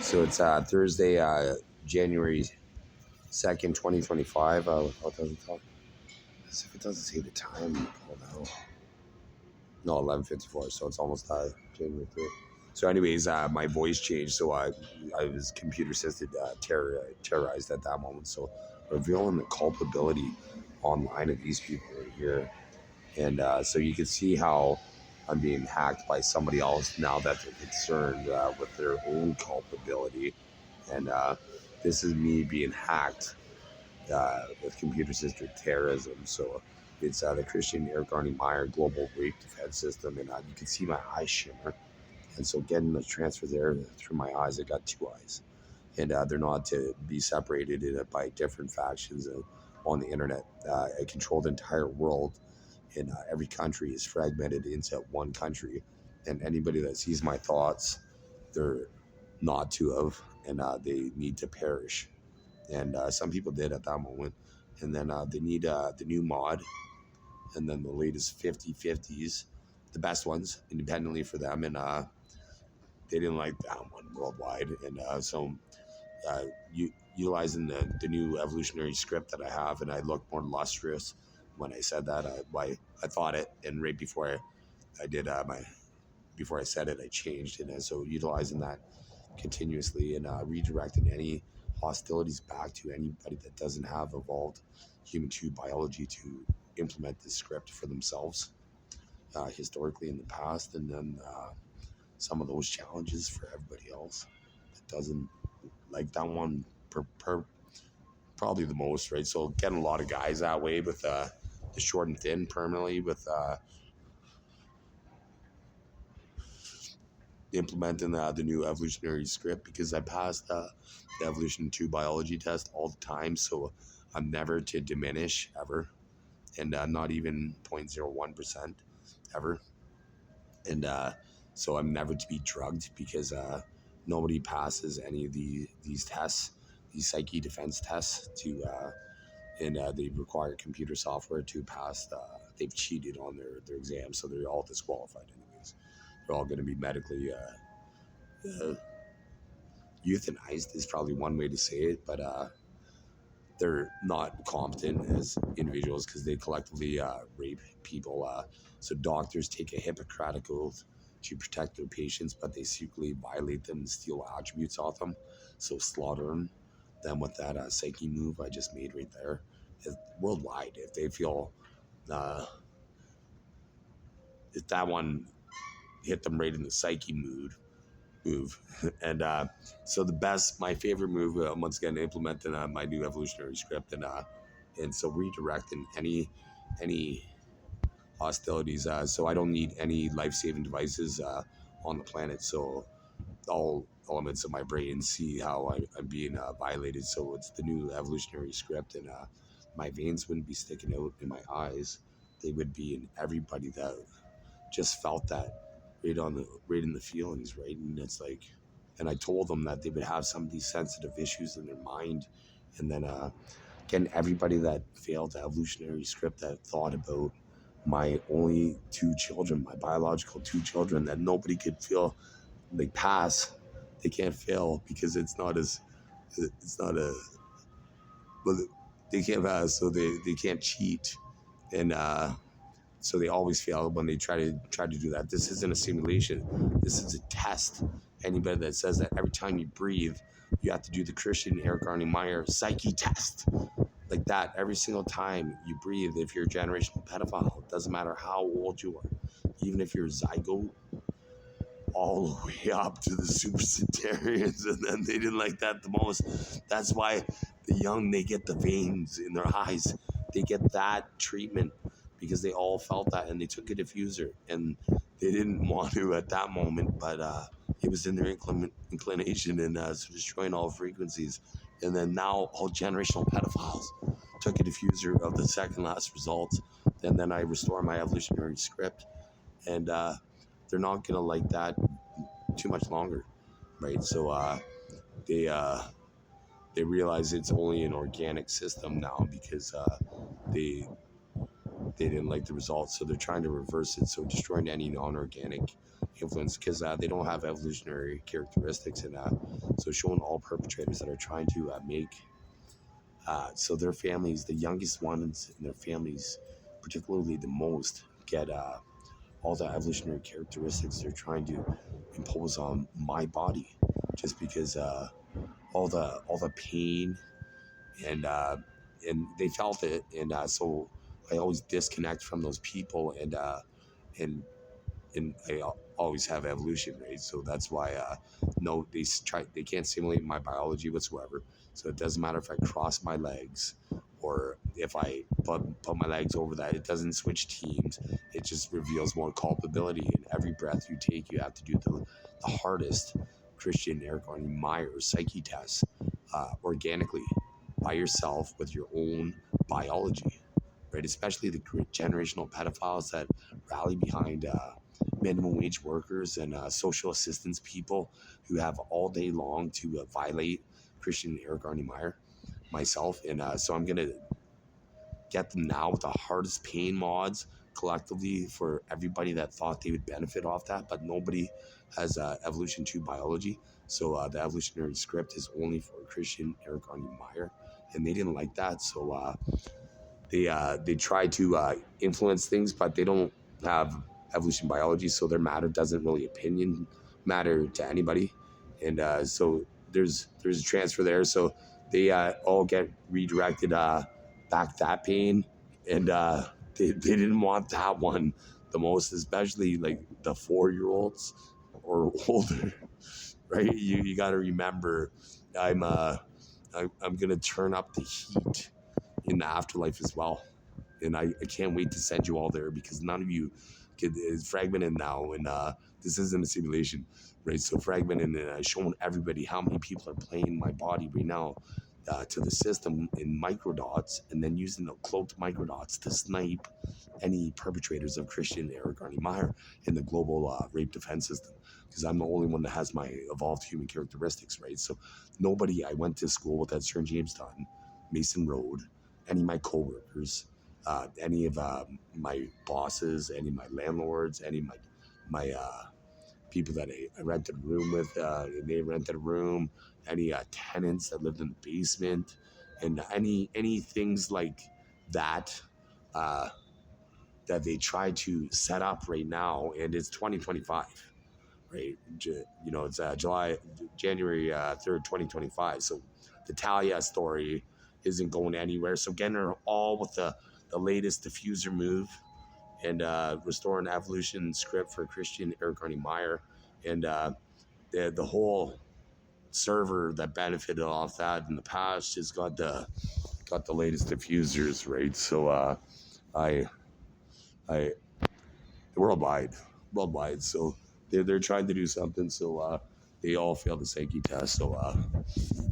So it's Thursday, January 2nd, 2025. What does it tell? As if it doesn't say the time, hold on. No, 11:54. So it's almost January 3rd. So, anyways, my voice changed. So I was computer assisted, terrorized at that moment. So revealing the culpability online of these people right here, and so you can see how I'm being hacked by somebody else now that they're concerned with their own culpability. And this is me being hacked with computer assisted terrorism. So it's the Christian Erik Arne Meyer Global Rape Defense System, and you can see my eyes shimmer. And so getting the transfer there through my eyes, I got two eyes, and they're not to be separated by different factions on the internet. I control the entire world, and every country is fragmented into one country. And anybody that sees my thoughts, they're not to have, and they need to perish. And some people did at that moment. And then they need the new mod, and then the latest 50/50s, the best ones independently for them. And they didn't like that one worldwide. And utilizing the new evolutionary script that I have, and I look more lustrous when I said that. I thought it, and right before I did before I said it, I changed it. And so utilizing that continuously, and redirecting any hostilities back to anybody that doesn't have evolved human tube biology to implement this script for themselves historically in the past, and then some of those challenges for everybody else that doesn't like that one probably the most, right? So getting a lot of guys that way with the short and thin permanently with implementing the new evolutionary script, because I passed the evolution 2 biology test all the time. So I'm never to diminish ever, and not even 0.01% ever. And so I'm never to be drugged, because nobody passes any of these tests, these psyche defense tests and they require computer software to pass. They've cheated on their exams, so they're all disqualified anyways. They're all going to be medically euthanized is probably one way to say it, but they're not competent as individuals because they collectively rape people. So doctors take a Hippocratic oath to protect their patients, but they secretly violate them and steal attributes off them. So slaughtering them with that psyche move I just made right there. Worldwide, if they feel if that one hit them right in the psyche move. And so my favorite move, once again, implementing my new evolutionary script, and so redirecting any hostilities. So I don't need any life-saving devices on the planet. So all elements of my brain see how I'm being violated. So it's the new evolutionary script, and my veins wouldn't be sticking out in my eyes. They would be in everybody that just felt that right in the feelings, right? And it's like, and I told them that they would have some of these sensitive issues in their mind, and then again, everybody that failed the evolutionary script, that thought about my only two children, my biological two children, that nobody could feel like pass, they can't fail because it's not well, they can't pass, so they can't cheat, and so they always fail when they try to do that. This isn't a simulation. This is a test. Anybody that says that every time you breathe, you have to do the Christian Erik Arne Meyer psyche test, like that every single time you breathe. If you're a generational pedophile, it doesn't matter how old you are, even if you're a zygote, all the way up to the super centurions, and then they didn't like that the most. That's why the young, they get the veins in their eyes. They get that treatment because they all felt that, and they took a diffuser, and they didn't want to at that moment, but it was in their inclination, and so destroying all frequencies. And then now all generational pedophiles took a diffuser of the second last results, and then I restore my evolutionary script, and they're not gonna like that too much longer, right? So they realize it's only an organic system now, because they they didn't like the results, so they're trying to reverse it. So destroying any non-organic influence, because they don't have evolutionary characteristics, and so showing all perpetrators that are trying to make so their families, the youngest ones in their families, particularly the most, get all the evolutionary characteristics they're trying to impose on my body, just because all the pain and they felt it, and so I always disconnect from those people, and I always have evolution, right? So that's why no, they can't simulate my biology whatsoever. So it doesn't matter if I cross my legs or if I put my legs over that. It doesn't switch teams. It just reveals more culpability. And every breath you take, you have to do the hardest Christian Erik Arne Meyer psyche test organically by yourself with your own biology, right? Especially the generational pedophiles that rally behind minimum wage workers and social assistance people who have all day long to violate Christian Erik Arne Meyer, myself. And so I'm going to get them now with the hardest pain mods collectively for everybody that thought they would benefit off that, but nobody has evolution 2 biology. So the evolutionary script is only for Christian Erik Arne Meyer, and they didn't like that. So they try to influence things, but they don't have evolution biology, so their matter doesn't really opinion matter to anybody. And so there's a transfer there. So they all get redirected back that pain, and they didn't want that one the most, especially like the 4-year-olds or older, right? You got to remember, I'm gonna turn up the heat in the afterlife as well. And I can't wait to send you all there, because none of you is fragmented now, and this isn't a simulation, right? So fragmented and showing everybody how many people are playing my body right now to the system in microdots, and then using the cloaked microdots to snipe any perpetrators of Christian Erik Arne Meyer in the global rape defense system, because I'm the only one that has my evolved human characteristics, right? So nobody I went to school with at Sir Jamestown, Mason Road, any of my coworkers, any of my bosses, any of my landlords, any of my people that I rented a room with, they rented a room, any tenants that lived in the basement, and any things like that that they try to set up right now. And it's 2025, right? It's January 3rd, 2025. So the Talia story isn't going anywhere. So getting her all with the latest diffuser move, and restoring evolution script for Christian Erik Arne Meyer, and the whole server that benefited off that in the past has got the latest diffusers, right? So I worldwide. So they're trying to do something. So they all failed the psyche test. So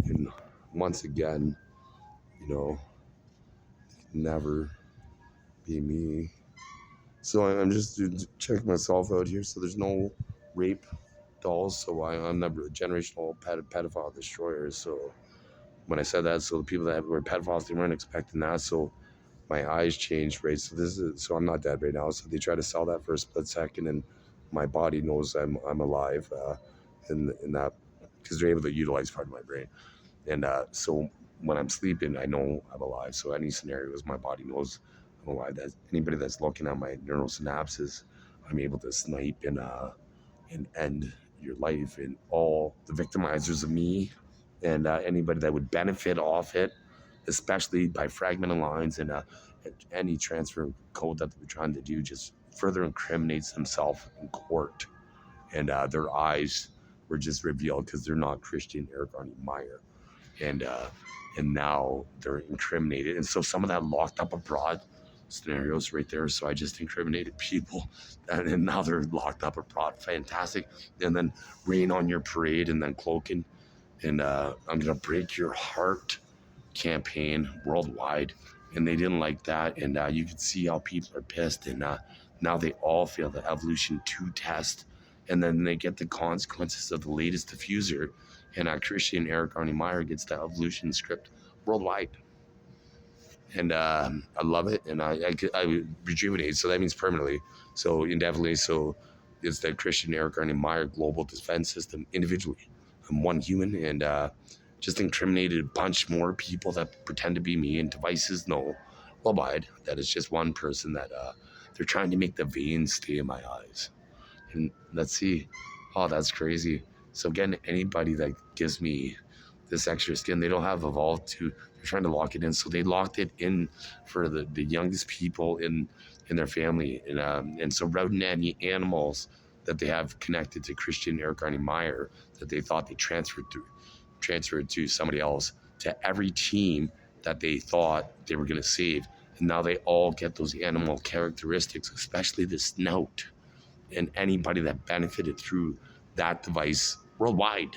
and once again, never be me. So I'm just checking myself out here. So there's no rape dolls. So I'm the generational pedophile destroyer. So when I said that, so the people that were pedophiles, they weren't expecting that. So my eyes changed, right? So I'm not dead right now. So they try to sell that for a split second, and my body knows I'm alive, in that, because they're able to utilize part of my brain. And so when I'm sleeping, I know I'm alive. So any scenarios, my body knows I'm alive. That anybody that's looking at my neural synapses, I'm able to snipe and end your life. And all the victimizers of me, and anybody that would benefit off it, especially by fragmented lines, and any transfer code that they're trying to do, just further incriminates themselves in court. And their eyes were just revealed because they're not Christian Erik Arne Meyer. And now they're incriminated. And so some of that locked up abroad scenarios right there. So I just incriminated people, and now they're locked up abroad. Fantastic. And then rain on your parade, and then cloaking. And I'm gonna break your heart campaign worldwide. And they didn't like that. And you can see how people are pissed. And now they all fail the evolution 2 test. And then they get the consequences of the latest diffuser. And Christian Erik Arne Meyer gets the evolution script worldwide. and I love it, and I rejuvenate. So that means permanently. So indefinitely. So it's the Christian Erik Arne Meyer global defense system individually. I'm one human, and just incriminated a bunch more people that pretend to be me, and devices know worldwide that it's just one person that they're trying to make the veins stay in my eyes. And let's see. Oh, that's crazy. So again, anybody that gives me this extra skin, they don't have evolved to. They're trying to lock it in, so they locked it in for the youngest people in their family, and so rodent animals that they have connected to Christian Erik Arne Meyer that they thought they transferred to somebody else, to every team that they thought they were going to save, and now they all get those animal characteristics, especially the snout, and anybody that benefited through that device worldwide.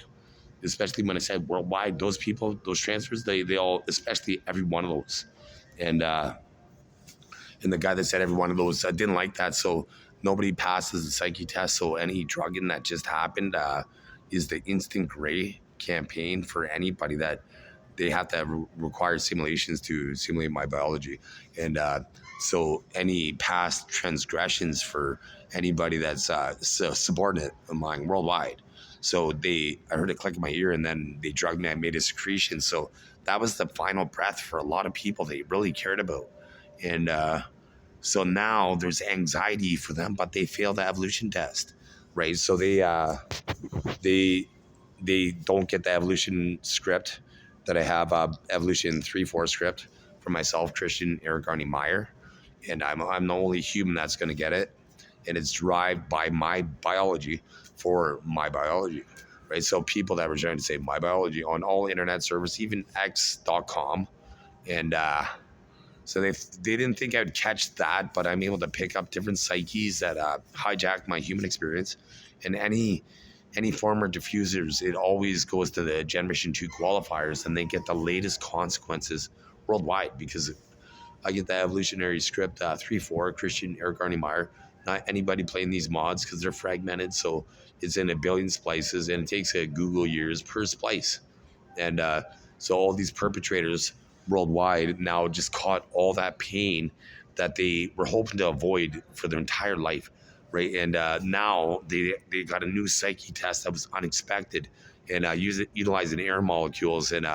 Especially when I said worldwide, those people, those transfers, they all, especially every one of those, and the guy that said every one of those didn't like that, so nobody passes the psyche test. So any drugging that just happened is the instant gray campaign for anybody that they have to require simulations to simulate my biology, and so any past transgressions for anybody that's subordinate of mine worldwide. So I heard it click in my ear, and then they drugged me. I made a secretion. So that was the final breath for a lot of people they really cared about, and so now there's anxiety for them, but they fail the evolution test, right? So they they don't get the evolution script that I have, evolution 3-4 script for myself, Christian Erik Arne Meyer, and I'm the only human that's going to get it, and it's derived by my biology for my biology, right? So people that were trying to say my biology on all internet servers, even X.com, and so they didn't think I would catch that, but I'm able to pick up different psyches that hijack my human experience, and any former diffusers, it always goes to the Generation 2 qualifiers, and they get the latest consequences worldwide because I get the evolutionary script 3-4, Christian Erik Arne Meyer. Not anybody playing these mods because they're fragmented, so it's in a billion splices, and it takes a Google years per splice. And so all these perpetrators worldwide now just caught all that pain that they were hoping to avoid for their entire life, right? And now they got a new psyche test that was unexpected, and utilizing air molecules, and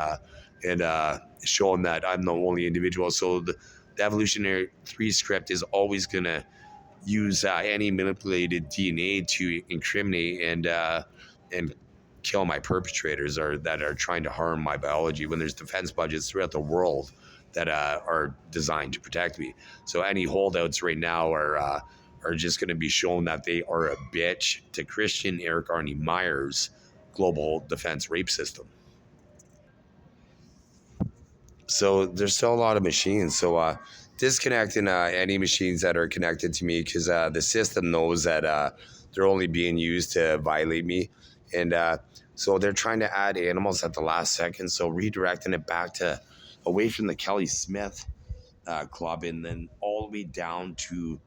showing that I'm the only individual. So the evolutionary 3 script is always gonna use any manipulated DNA to incriminate and kill my perpetrators, or that are trying to harm my biology, when there's defense budgets throughout the world that are designed to protect me. So any holdouts right now are just going to be shown that they are a bitch to Christian Erik Arne Meyer's global defense rape system. So there's still a lot of machines. So disconnecting any machines that are connected to me, because the system knows that they're only being used to violate me, and so they're trying to add animals at the last second. So redirecting it back to away from the Kelly Smith club, and then all the way down to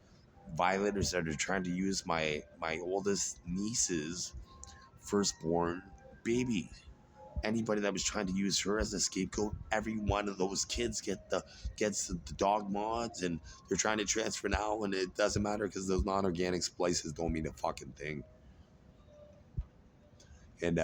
violators that are trying to use my oldest niece's firstborn baby. Anybody that was trying to use her as a scapegoat, every one of those kids gets the dog mods, and they're trying to transfer now, and it doesn't matter because those non-organic splices don't mean a fucking thing. And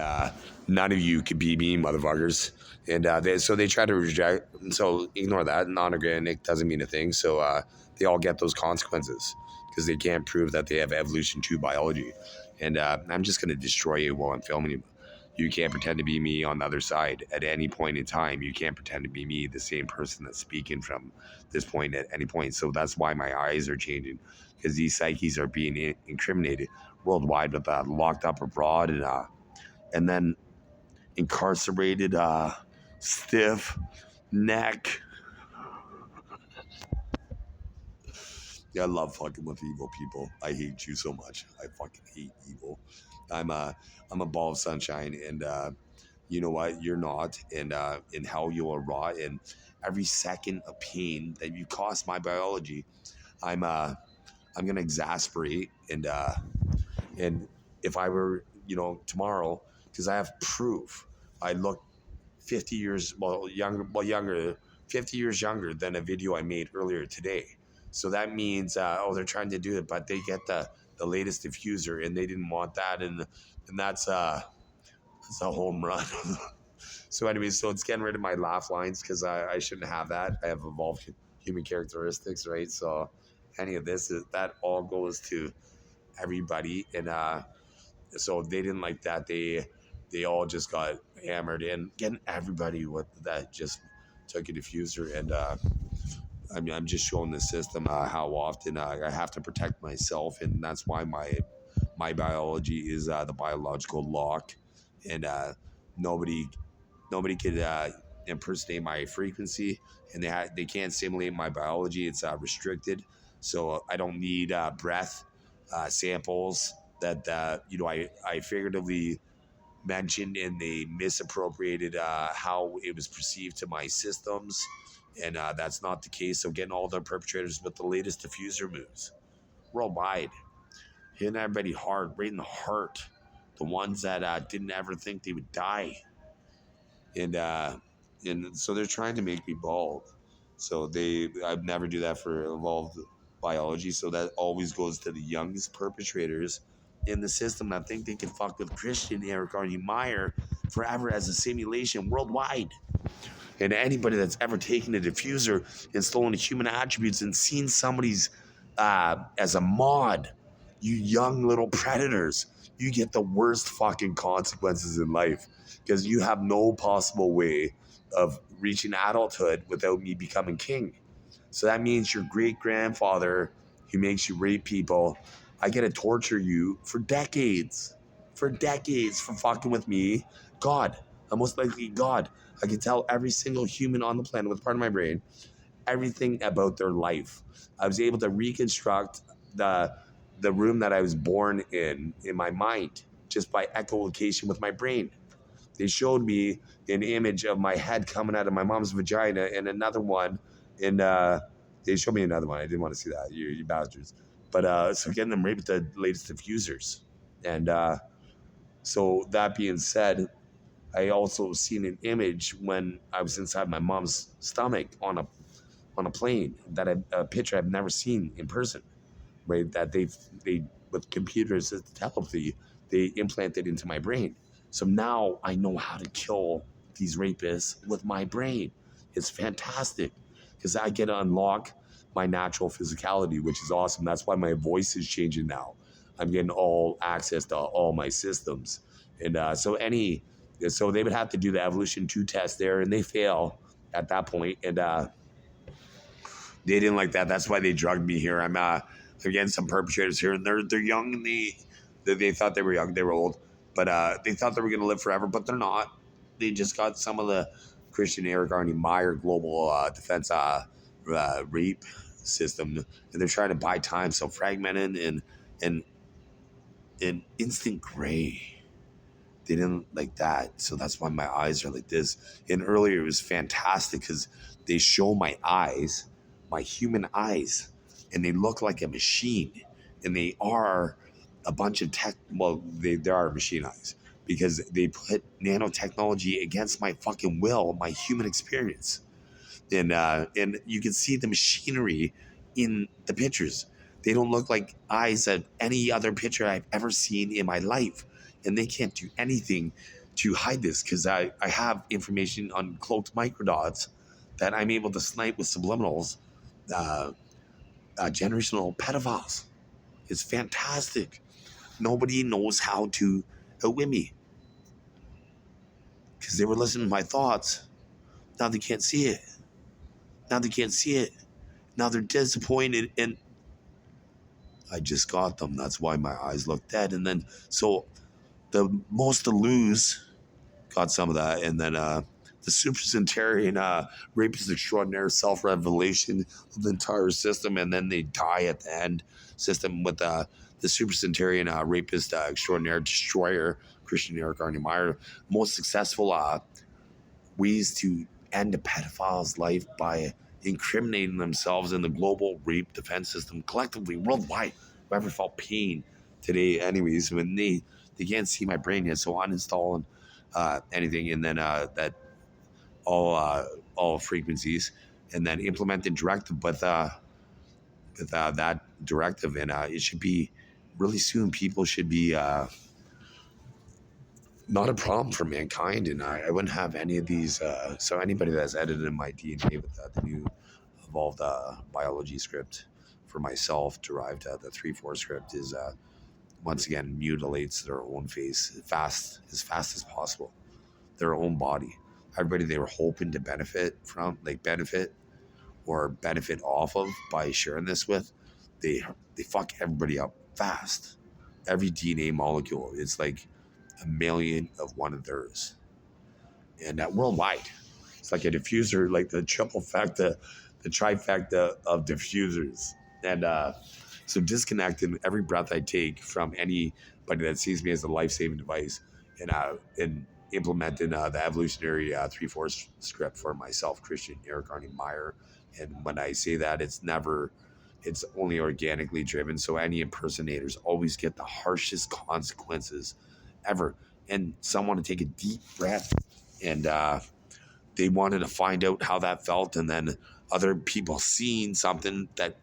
none of you could be me, motherfuckers. And so they try to reject. So ignore that. Non-organic doesn't mean a thing. So they all get those consequences because they can't prove that they have evolution 2 biology. And I'm just going to destroy you while I'm filming you. You can't pretend to be me on the other side at any point in time. You can't pretend to be me, the same person that's speaking from this point at any point. So that's why my eyes are changing, because these psyches are being incriminated worldwide with locked up abroad, and then incarcerated, stiff neck. Yeah, I love fucking with evil people. I hate you so much. I fucking hate evil. I'm a ball of sunshine, and you know what? You're not, and in hell you will rot. And every second of pain that you cost my biology, I'm gonna exasperate, and if I were, tomorrow, because I have proof, I look 50 years, younger 50 years younger than a video I made earlier today. So that means, they're trying to do it, but they get the latest diffuser, and they didn't want that, and that's a home run. So anyways, so it's getting rid of my laugh lines because I shouldn't have that. I have evolved human characteristics, right? So any of this, that all goes to everybody, and so they didn't like that. They all just got hammered, and getting everybody with that just took a diffuser, and I mean, I'm just showing the system how often I have to protect myself, and that's why my biology is the biological lock, and nobody could impersonate my frequency, and they can't simulate my biology. It's restricted, so I don't need breath samples that I figuratively mentioned, and they misappropriated how it was perceived to my systems, and that's not the case. So getting all the perpetrators with the latest diffuser moves worldwide, hitting everybody hard, right in the heart, the ones that didn't ever think they would die, and so they're trying to make me bald. So I'd never do that for evolved biology. So that always goes to the youngest perpetrators in the system that think they can fuck with Christian Erik Arne Meyer forever as a simulation worldwide. And anybody that's ever taken a diffuser and stolen human attributes and seen somebody's as a mod, you young little predators, you get the worst fucking consequences in life because you have no possible way of reaching adulthood without me becoming king. So that means your great grandfather who makes you rape people, I get to torture you for decades for fucking with me. God, I'm most likely God. I can tell every single human on the planet with part of my brain everything about their life. I was able to reconstruct the room that I was born in my mind just by echolocation with my brain. They showed me an image of my head coming out of my mom's vagina, and another one, and they showed me another one. I didn't want to see that, you bastards. But so getting them right with the latest diffusers, and so that being said, I also seen an image when I was inside my mom's stomach on a plane, a picture I've never seen in person, right? That they with computers telepathy, they implanted into my brain. So now I know how to kill these rapists with my brain. It's fantastic because I get to unlock my natural physicality, which is awesome. That's why my voice is changing now. I'm getting all access to all my systems, and so they would have to do the evolution 2 test there, and they fail at that point, and they didn't like that. That's why they drugged me here. I'm again some perpetrators here, and they're young, and they thought they were young. They were old, but they thought they were going to live forever, but they're not. They just got some of the Christian Erik Arne Meyer global defense rape system, and they're trying to buy time. So fragmented and instant gray. They didn't like that, so that's why my eyes are like this. And earlier it was fantastic because they show my eyes, my human eyes, and they look like a machine, and they are a bunch of tech. Well, they are machine eyes because they put nanotechnology against my fucking will, my human experience, and you can see the machinery in the pictures. They don't look like eyes of any other picture I've ever seen in my life, and they can't do anything to hide this because I have information on cloaked microdots that I'm able to snipe with subliminals, generational pedophiles. It's fantastic. Nobody knows how to outwit me because they were listening to my thoughts. Now they can't see it. Now they're disappointed, and I just got them. That's why my eyes look dead. And then, so the most to lose got some of that. And then the super centurion Rapist-Destroyer self-revelation of the entire system. And then they die at the end system with the super centurion rapist extraordinaire destroyer, Christian Erik Arne Meyer. Most successful ways to end a pedophile's life by incriminating themselves in the global rape defense system collectively worldwide. Whoever felt pain today, anyways, when they can't see my brain yet, so uninstalling anything, and then that all frequencies, and then implement the directive with that directive, and it should be really soon. People should be not a problem for mankind, and I wouldn't have any of these. So anybody that's edited in my DNA with the new evolved biology script for myself, derived the 3-4 script, is once again mutilates their own face as fast as possible, their own body. Everybody they were hoping to benefit from, like benefit off of by sharing this with, they fuck everybody up fast. Every DNA molecule is like a million of one of theirs, and that worldwide. It's like a diffuser, like the trifecta, the trifecta of diffusers. And so disconnecting every breath I take from anybody that sees me as a life-saving device, and implementing the evolutionary 3-4 script for myself, Christian Erik Arne Meyer. And when I say that, it's only organically driven. So any impersonators always get the harshest consequences ever. And someone to take a deep breath, and they wanted to find out how that felt, and then other people seeing something that